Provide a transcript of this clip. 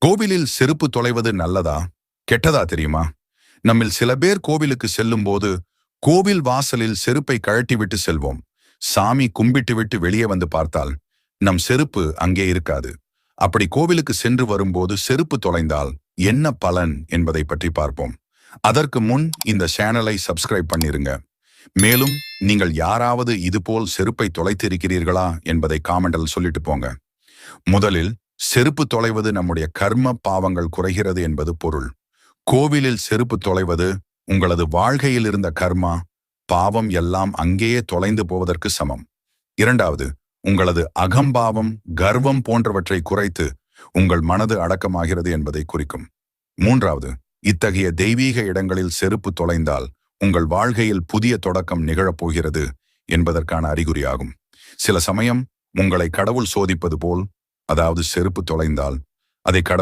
கோவிலில் செருப்பு தொலைவது நல்லதா கெட்டதா தெரியுமா? நம்மில் சில பேர் கோவிலுக்கு செல்லும் போது கோவில் வாசலில் செருப்பை கழட்டிவிட்டு செல்வோம். சாமி கும்பிட்டு விட்டு வெளியே வந்து பார்த்தால் நம் செருப்பு அங்கே இருக்காது. அப்படி கோவிலுக்கு சென்று வரும்போது செருப்பு தொலைந்தால் என்ன பலன் என்பதை பற்றி பார்ப்போம். அதற்கு முன் இந்த சேனலை சப்ஸ்கிரைப் பண்ணிருங்க. மேலும் நீங்கள் யாராவது இதுபோல் செருப்பை தொலைத்திருக்கிறீர்களா என்பதை காமெண்டில் சொல்லிட்டு போங்க. முதலில், செருப்பு தொலைவது நம்முடைய கர்ம பாவங்கள் குறைகிறது என்பது பொருள். கோவிலில் செருப்பு தொலைவது உங்களது வாழ்க்கையில் இருந்த கர்மா பாவம் எல்லாம் அங்கேயே தொலைந்து போவதற்கு சமம். இரண்டாவது, உங்களது அகம்பாவம் கர்வம் போன்றவற்றை குறைத்து உங்கள் மனது அடக்கமாகிறது என்பதை குறிக்கும். மூன்றாவது, இத்தகைய தெய்வீக இடங்களில் செருப்பு தொலைந்தால் உங்கள் வாழ்க்கையில் புதிய தொடக்கம் நிகழப்போகிறது என்பதற்கான அறிகுறியாகும். சில சமயம் உங்களை கடவுள் சோதிப்பது போல், அதாவது செருப்பு தொலைந்தால் அதை கடவுள்